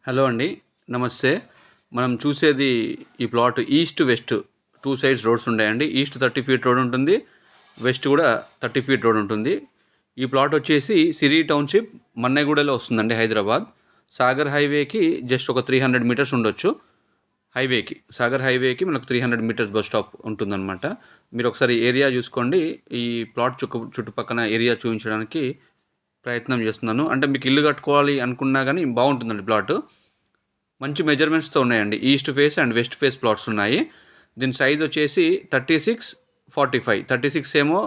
Hello అండి. నమస్తే. మనం చూసేది ఈ plot east, west 2 sides roads ఉంటాయండి. ఈస్ట్ 30 ఫీట్ రోడ్ ఉంటుంది. వెస్ట్ కూడా 30 ఫీట్ రోడ్ ఉంటుంది. ఈ ప్లాట్ వచ్చేసి సిరి టౌన్‌షిప్ మన్నెగూడలో వస్తుందండి హైదరాబాద్. సాగర్ హైవేకి జస్ట్ ఒక 300 మీటర్స్ ఉండొచ్చు. హైవేకి సాగర్ హైవేకి మనకు 300 మీటర్స్ బస్ స్టాప్ ఉంటుందన్నమాట. మీరు ఒకసారి ఏరియా చూసుకోండి. ఈ ప్లాట్ చుట్టుపక్కన ఏరియా చూపించడానికి ప్రయత్నం చేస్తున్నాను. అంటే మీకు ఇల్లు కట్టుకోవాలి అనుకున్నా కానీ బాగుంటుందండి ప్లాట్. మంచి మెజర్మెంట్స్తో ఉన్నాయండి. East face and west face plots ఉన్నాయి. దీని సైజ్ వచ్చేసి 36-45. 36 ఏమో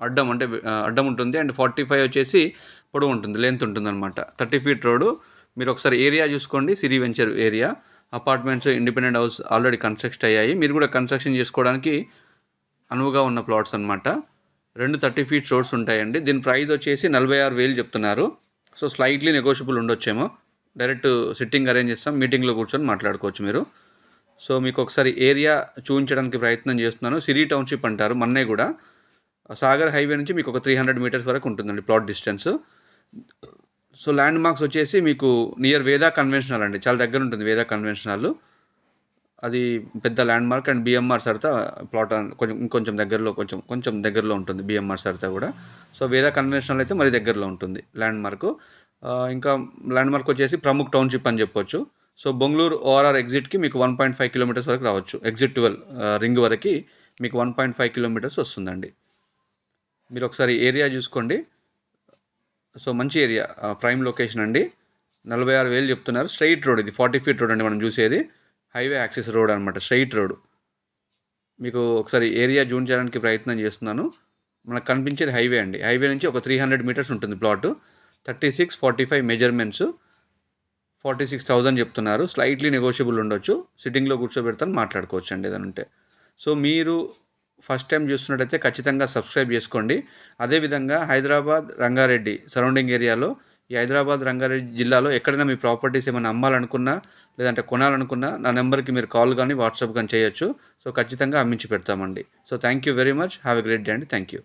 అడ్డం, అంటే అడ్డం ఉంటుంది, అండ్ 45 వచ్చేసి పొడవు ఉంటుంది, లెంత్ ఉంటుంది అనమాట. 30 ఫీట్ రోడ్డు. మీరు ఒకసారి ఏరియా చూసుకోండి. Siri venture area, apartments, independent house already construct అయ్యాయి. మీరు కూడా కన్స్ట్రక్షన్ చేసుకోవడానికి అనువుగా ఉన్న ప్లాట్స్ అనమాట. 30 ఫీట్ రోడ్స్ ఉంటాయండి. దీని ప్రైస్ వచ్చేసి 46,000 చెప్తున్నారు. సో స్లైట్లీ నెగోషియబుల్ ఉండొచ్చేమో. డైరెక్ట్ సిట్టింగ్ అరేంజ్ చేస్తాం, మీటింగ్లో కూర్చొని మాట్లాడుకోవచ్చు మీరు. సో మీకు ఒకసారి ఏరియా చూపించడానికి ప్రయత్నం చేస్తున్నాను. సిరి టౌన్షిప్ అంటారు, మన్నెగూడ. సాగర్ హైవే నుంచి మీకు ఒక 300 మీటర్స్ వరకు ఉంటుందండి plot distance. So land marks వచ్చేసి మీకు నియర్ వేదా కన్వెన్షనల్ అండి, చాలా దగ్గర ఉంటుంది వేదా కన్వెన్షనల్. అది పెద్ద landmark. And BMR Saritha plot ఇంకొంచెం దగ్గరలో, కొంచెం దగ్గరలో ఉంటుంది బిఎంఆర్ సరితా కూడా. సో వేదా కన్వెన్షనల్ అయితే మరి దగ్గరలో ఉంటుంది ల్యాండ్ మార్క్. ఇంకా ల్యాండ్ మార్క్ వచ్చేసి ప్రముఖ్ టౌన్షిప్ అని చెప్పొచ్చు. సో బొంగళూరు ఓఆర్ఆర్ ఎగ్జిట్కి మీకు 1.5 కిలోమీటర్స్ వరకు రావచ్చు. ఎగ్జిట్ 12 రింగ్ వరకు మీకు 1.5 కిలోమీటర్స్ వస్తుందండి. మీరు ఒకసారి ఏరియా చూసుకోండి. సో మంచి ఏరియా, ప్రైమ్ లొకేషన్ అండి. 46,000 చెప్తున్నారు. స్ట్రైట్ రోడ్, ఇది 40 ఫీట్ రోడ్ అండి మనం చూసేది. హైవే యాక్సెస్ రోడ్ అనమాట, స్ట్రైట్ రోడ్. మీకు ఒకసారి ఏరియా జూన్ చేయడానికి ప్రయత్నం చేస్తున్నాను. మనకు కనిపించేది హైవే అండి. హైవే నుంచి ఒక 300 మీటర్స్ ఉంటుంది ప్లాట్. 36-45 మెజర్మెంట్స్. 46,000 చెప్తున్నారు. స్లైట్లీ నెగోషియబుల్ ఉండొచ్చు. సిట్టింగ్లో కూర్చోబెడతాను, మాట్లాడుకోవచ్చు అండి ఏదైనా ఉంటే. సో మీరు ఫస్ట్ టైం చూస్తున్నట్టయితే ఖచ్చితంగా సబ్స్క్రైబ్ చేసుకోండి. అదేవిధంగా హైదరాబాద్, రంగారెడ్డి సరౌండింగ్ ఏరియాలో, ఈ హైదరాబాద్, రంగారెడ్డి జిల్లాలో ఎక్కడైనా మీ ప్రాపర్టీస్ ఏమైనా అమ్మాలనుకున్నా లేదంటే కొనాలనుకున్నా నా నెంబర్కి మీరు కాల్ కానీ వాట్సాప్ కానీ చేయొచ్చు. సో ఖచ్చితంగా అమ్మించి పెడతామండి. So thank you very much. Have a great day అండి. Thank you.